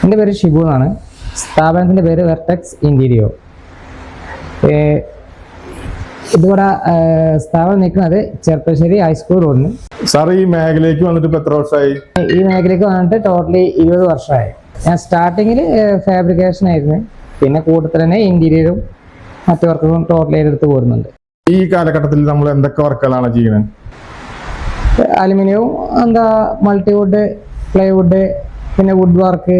എൻ്റെ പേര് ഷിബു എന്നാണ്. സ്ഥാപനത്തിൻ്റെ പേര് വെർട്ടെക്സ് ഇൻറ്റീരിയോ. ഇതിവിടെ സ്ഥാപനം നിൽക്കുന്നത് ചെർപ്പശ്ശേരി ഹൈസ്കൂൾ റോഡിന്. സാർ ഈ മേഖലയ്ക്ക് വന്നിട്ട് ഇപ്പൊ എത്ര വർഷമായി? ഈ മേഖലയ്ക്ക് വന്നിട്ട് ടോട്ടലി 20 വർഷമായി. ഞാൻ സ്റ്റാർട്ടിങ്ങിൽ ഫാബ്രിക്കേഷൻ ആയിരുന്നു, പിന്നെ കൂട്ടത്തിൽ തന്നെ ഇന്റീരിയറും മറ്റു വർക്കുകളും ടോട്ടലി എടുത്ത് പോരുന്നുണ്ട്. ഈ കാലഘട്ടത്തിൽ നമ്മൾ എന്തൊക്കെ വർക്കുകളാണ് ചെയ്യുന്നത്? അലുമിനിയവും മൾട്ടിവുഡ്, പ്ലൈവുഡ്, പിന്നെ വുഡ് വർക്ക്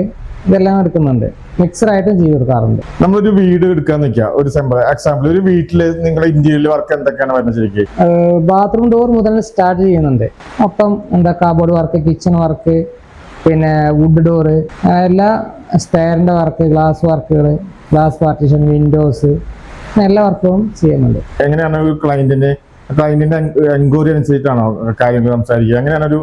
ഇതെല്ലാം എടുക്കുന്നുണ്ട്. മിക്സഡായിട്ടും ചെയ്ത് കൊടുക്കാറുണ്ട്. നമ്മളൊരു വീട് എടുക്കാൻ നിൽക്കുക, ഒരു എക്സാമ്പിൾ ഒരു വീട്ടില് നിങ്ങളുടെ ഇന്റീരിയർ വർക്ക് എന്തൊക്കെയാണ് വരുന്നത് ശരിക്കും? ബാത്റൂം ഡോർ മുതൽ സ്റ്റാർട്ട് ചെയ്യുന്നുണ്ട്. മൊത്തം കബോർഡ് വർക്ക്, കിച്ചൺ വർക്ക്, പിന്നെ വുഡ് ഡോറ്, എല്ലാ സ്റ്റെയറിന്റെ വർക്ക്, ഗ്ലാസ് വർക്കുകൾ, ഗ്ലാസ് പാർട്ടീഷൻ, വിൻഡോസ്, എല്ലാ വർക്കുകളും ചെയ്യുന്നുണ്ട്. എങ്ങനെയാണ് ഒരു ക്ലയന്റിന്റെ എൻക്വയറി അനുസരിച്ചിട്ടാണോ കാര്യങ്ങൾ സംസാരിക്കുക? എങ്ങനെയാണ് ഒരു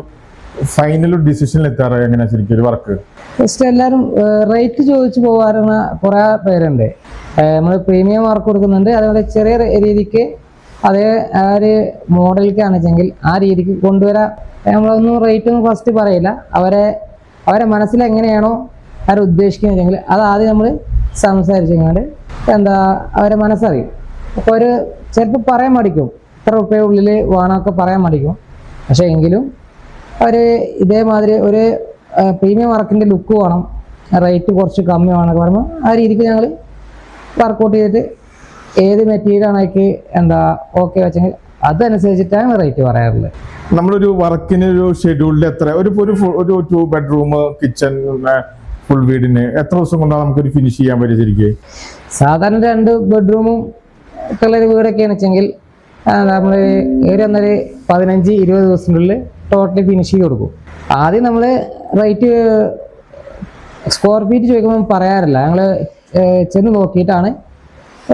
ഫൈനൽ ഡിസിഷനിൽ എത്താറ്? എങ്ങനെയാ ശരിക്കും ഒരു വർക്ക്? ഫസ്റ്റ് എല്ലാവരും റേറ്റ് ചോദിച്ചു പോകാറുള്ള കുറെ പേരുണ്ട്. നമ്മൾ പ്രീമിയം വർക്ക് കൊടുക്കുന്നുണ്ട്, അതുപോലെ ചെറിയ രീതിക്ക് അതേ ആ ഒരു മോഡലിലേക്കാണ് വെച്ചെങ്കിൽ ആ രീതിക്ക് കൊണ്ടുവരാൻ നമ്മളൊന്നും റേറ്റ് ഒന്നും ഫസ്റ്റ് പറയില്ല. അവരെ മനസ്സിൽ എങ്ങനെയാണോ അവർ ഉദ്ദേശിക്കുന്നതെങ്കിൽ അത് ആദ്യം നമ്മൾ സംസാരിച്ചെങ്കിൽ അവരെ മനസ്സറിയും. അപ്പോൾ ഒരു ചിലപ്പോൾ പറയാൻ മടിക്കും, ഇത്ര റുപ്യ ഉള്ളിൽ വേണമൊക്കെ പറയാൻ മടിക്കും. പക്ഷേ എങ്കിലും അവർ ഇതേമാതിരി ഒരു പ്രീമിയം വർക്കിൻ്റെ ലുക്ക് വേണം, റേറ്റ് കുറച്ച് കമ്മി വേണമെന്നൊക്കെ പറയുമ്പോൾ ആ രീതിക്ക് ഞങ്ങൾ വർക്കൗട്ട് ചെയ്തിട്ട് ഏത് മെറ്റീരിയലാണ് എനിക്ക് ഓക്കെ വെച്ചെങ്കിൽ അതനുസരിച്ചിട്ടാണ് റേറ്റ് പറയാറുള്ളത്. നമ്മളൊരു വർക്കിന് ഒരു ഷെഡ്യൂളിൽ എത്ര ഒരു 2 ബെഡ്റൂം കിച്ചൺ ഫുൾ വീടിന് എത്ര ദിവസം കൊണ്ടാണ് നമുക്കൊരു ഫിനിഷ് ചെയ്യാൻ പറ്റും ശരിക്കും? സാധാരണ 2 ബെഡ്റൂമും ഉള്ളൊരു വീടൊക്കെയാണ് വെച്ചെങ്കിൽ നമ്മൾ ഒരു 15-20 ദിവസത്തിനുള്ളിൽ ടോട്ടലി ഫിനിഷ് ചെയ്ത് കൊടുക്കും. ആദ്യം നമ്മൾ റേറ്റ് സ്ക്വയർ ഫീറ്റ് ചോദിക്കുമ്പോൾ പറയാറില്ല, ഞങ്ങൾ ചെന്ന് നോക്കിയിട്ടാണ്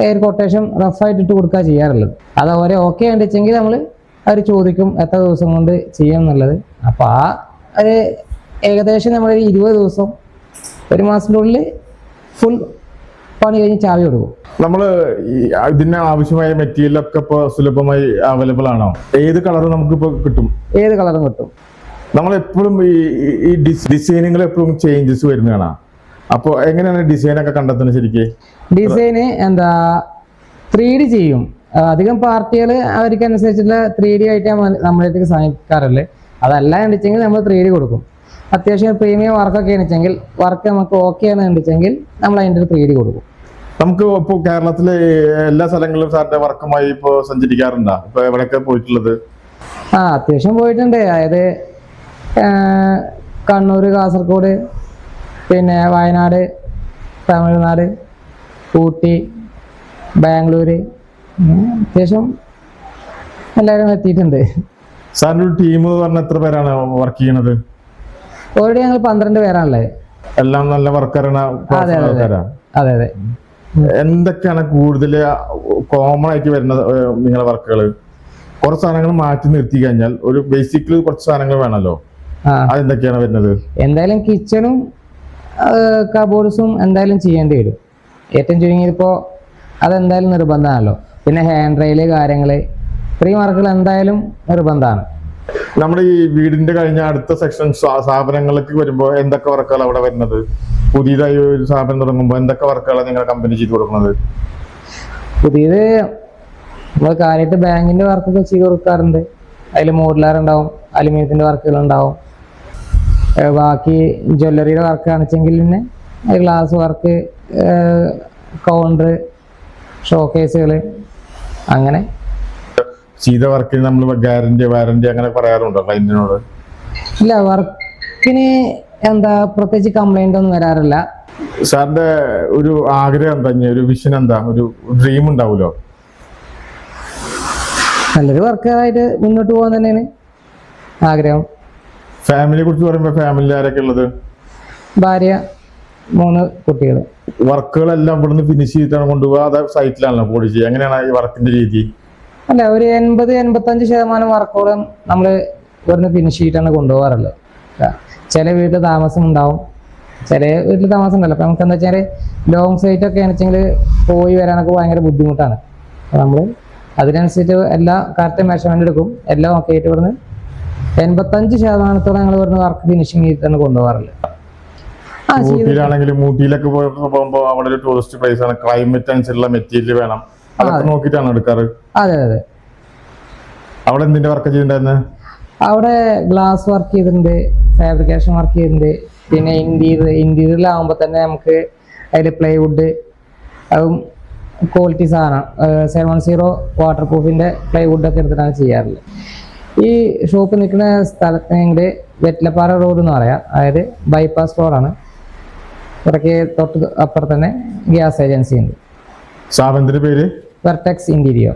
ഒരു കൊട്ടേഷൻ റഫായിട്ട് ഇട്ട് കൊടുക്കുക ചെയ്യാറുള്ളത്. അത് അവരെ ഓക്കെ ഉണ്ടെങ്കിൽ നമ്മൾ അവർ ചോദിക്കും എത്ര ദിവസം കൊണ്ട് ചെയ്യാം എന്നുള്ളത്. അപ്പോൾ ആ ഒരു ഏകദേശം നമ്മൾ 20 ദിവസം, 1 മാസത്തിൻ്റെ ഉള്ളിൽ ഫുൾ പണി കഴിഞ്ഞ് ചാവി കൊടുക്കും. നമ്മൾ ഇതിന് ആവശ്യമായ മെറ്റീരിയൽ ഒക്കെ ഇപ്പോൾ സുലഭമായി അവൈലബിൾ ആണോ? ഏത് കളർ നമുക്കിപ്പോൾ കിട്ടും? ഏത് കളറും കിട്ടും. നമ്മൾ എപ്പോഴും ഈ ഡിസൈനുകൾ എപ്പോഴും ചേഞ്ചസ് വരുന്നതാണ്. അപ്പോൾ എങ്ങനെയാണ് ഡിസൈനൊക്കെ കണ്ടെത്തുന്നത് ശരിക്കും? ഡിസൈന് 3D ചെയ്യും. അധികം പാർട്ടികൾ അവർക്ക് അനുസരിച്ചുള്ള 3D ആയിട്ടാണ് നമ്മളേക്ക് സമീപിക്കാറുള്ളത്. അതല്ല എന്നുവെച്ചെങ്കിൽ നമ്മൾ 3D കൊടുക്കും. അത്യാവശ്യം പ്രീമിയം വർക്കൊക്കെ ആണെന്നുവെച്ചെങ്കിൽ വർക്ക് നമുക്ക് ഓക്കെ ആണെന്നുണ്ടെങ്കിൽ നമ്മൾ അതിൻ്റെ 3D കൊടുക്കും. നമുക്ക് ഇപ്പോൾ കേരളത്തിലെ എല്ലാ സ്ഥലങ്ങളിലും സാറിന്റെ വർക്കുമായി ഇപ്പോൾ സഞ്ചരിക്കാറുണ്ടോ? ഇപ്പോൾ എവിടെയൊക്കെ പോയിട്ടുള്ളത്? അത്യാവശ്യം പോയിട്ടുണ്ട്. അതായത് കണ്ണൂർ, കാസർഗോഡ്, പിന്നെ വയനാട്, തമിഴ്നാട്, ഊട്ടി, ബാംഗ്ലൂർ, അത്യാവശ്യം എല്ലാവരും എത്തിയിട്ടുണ്ട്. സാറിൻ്റെ ഒരു ടീം പറഞ്ഞാൽ എത്ര പേരാണ് വർക്ക് ചെയ്യണത്? ഓൾറെഡി ഞങ്ങൾ 12 പേരാണുള്ളത്. എല്ലാം നല്ല വർക്കറാണ്? അതെ അതെ. എന്തൊക്കെയാണ് കൂടുതൽ കോമൺ ആയിട്ട് വരുന്നത് നിങ്ങളുടെ വർക്കുകൾ? കുറച്ച് സാധനങ്ങൾ മാറ്റി നിർത്തി കഴിഞ്ഞാൽ ഒരു ബേസിക്കലി കുറച്ച് സാധനങ്ങൾ വേണമല്ലോ, അതെന്തൊക്കെയാണ് വരുന്നത്? എന്തായാലും കിച്ചണും കബോർഡ്സും എന്തായാലും ചെയ്യേണ്ടി വരും. ഏറ്റവും ചുരുങ്ങിയതിപ്പോൾ അതെന്തായാലും നിർബന്ധമാണല്ലോ. പിന്നെ ഹാൻഡ് റെയില് കാര്യങ്ങൾ, ഇത്രയും വർക്കുകൾ എന്തായാലും നിർബന്ധമാണ്. നമ്മുടെ ഈ വീടിന്റെ കഴിഞ്ഞ അടുത്ത സെക്ഷൻ സ്ഥാപനങ്ങൾക്ക് വരുമ്പോൾ എന്തൊക്കെ വർക്കുകൾ അവിടെ വരുന്നത്? പുതിയതായി ഒരു സ്ഥാപനം തുടങ്ങുമ്പോൾ എന്തൊക്കെ വർക്കുകളാണ് നിങ്ങളുടെ കമ്പനി ചെയ്ത് കൊടുക്കുന്നത്? പുതിയത് നമ്മൾ കാര്യമായിട്ട് ബാങ്കിന്റെ വർക്കൊക്കെ ചെയ്ത് കൊടുക്കാറുണ്ട്. അതിൽ മോഡുലാർ ഉണ്ടാവും, അലുമിനിയത്തിന്റെ വർക്കുകൾ ഉണ്ടാവും. ബാക്കി ജ്വല്ലറിയുടെ വർക്ക് കാണിച്ചെങ്കിൽ പിന്നെ ഗ്ലാസ് വർക്ക്, കൗണ്ടർ, ഷോക്കേസുകൾ, അങ്ങനെ. ചെയ്ത വർക്കിന് നമ്മൾ ഗ്യാരണ്ടി വാറണ്ടി അങ്ങനെ പറയാറുണ്ടോ ക്ലയന്റിനോട്? ഇല്ല, വർക്കിന് പ്രത്യേകിച്ച് കംപ്ലൈന്റ് ഒന്നും വരാറില്ല. സാറിന്റെ ഒരു ആഗ്രഹം എന്താ, ഒരു വിഷൻ എന്താ, ഒരു ഡ്രീം ഉണ്ടാവുമല്ലോ? നല്ലൊരു വർക്കായിട്ട് മുന്നോട്ട് പോകാൻ തന്നെയാണ് ആഗ്രഹം. ഫാമിലിയെ കുറിച്ച് പറയുമ്പോൾ ഫാമിലി ആരൊക്കെ ഉള്ളത്? ഭാര്യ, 3 കുട്ടികൾ. വർക്കുകളെല്ലാം ഇവിടുന്ന് ഫിനിഷ് ചെയ്തിട്ടാണ് കൊണ്ടുപോകുക, അതെ സൈറ്റിലാണല്ലോ പോളി ചെയ്യുക? എങ്ങനെയാണ് ഈ വർക്കിന്റെ രീതി? അല്ല, ഒരു 80-85% വർക്കോളം നമ്മൾ ഇവിടുന്ന് ഫിനിഷ് ചെയ്തിട്ടാണ് കൊണ്ടുപോകാറുള്ളത്. ചില വീട്ടിൽ താമസം ഉണ്ടാവും, ചില വീട്ടിൽ താമസം ഉണ്ടല്ലോ. അപ്പം നമുക്ക് എന്താ വെച്ചാൽ ലോങ് സൈറ്റ് ഒക്കെ ആണെന്നുവെച്ചെങ്കിൽ പോയി വരാനൊക്കെ ഭയങ്കര ബുദ്ധിമുട്ടാണ്. അപ്പം നമ്മൾ അതിനനുസരിച്ച് എല്ലാ കറക്റ്റ് മെഷർമെന്റ് എടുക്കും. എല്ലാം ഒക്കെ ആയിട്ട് ഇവിടുന്ന് 85% ഞങ്ങൾ ഇവിടുന്ന് വർക്ക് ഫിനിഷിങ് ചെയ്തിട്ടാണ് കൊണ്ടുപോകാറുള്ളത്. ആ, ഊട്ടിയിലാണെങ്കിലും ഊട്ടിയിലൊക്കെ പോകുമ്പോ അവിടെ ഒരു ടൂറിസ്റ്റ് പ്ലേസ് ആണ്, ക്ലൈമറ്റ് അനുസരിച്ചുള്ള മെറ്റീരിയൽ വേണം, അതൊക്കെ നോക്കിയിട്ടാണ് എടുക്കാറ്. അതെ അതെ. അവിടെ എന്തിന്റെ വർക്ക് ചെയ്തിട്ടുണ്ടായിരുന്നത്? അവിടെ ഗ്ലാസ് വർക്ക് ചെയ്തിട്ടുണ്ട്, ഫാബ്രിക്കേഷൻ വർക്ക് ചെയ്തിട്ടുണ്ട്, പിന്നെ ഇന്റീരിയറിലാകുമ്പോൾ തന്നെ നമുക്ക് അതിൽ പ്ലൈവുഡ്, അതും ക്വാളിറ്റി സാധനം 710 വാട്ടർ പ്രൂഫിന്റെ പ്ലൈവുഡൊക്കെ എടുത്തിട്ടാണ് ചെയ്യാറുള്ളത്. ഈ ഷോപ്പ് നിൽക്കുന്ന സ്ഥലത്തെങ്കിൽ വെറ്റിലപ്പാറ റോഡ് എന്ന് പറയാം, അതായത് ബൈപ്പാസ് റോഡാണ്. ഇവിടേക്ക് തൊട്ട് അപ്പുറത്ത് തന്നെ ഗ്യാസ് ഏജൻസി ഉണ്ട്. സ്ഥാപനത്തിന്റെ പേര് വെർട്ടെക്സ് ഇന്റീരിയർ.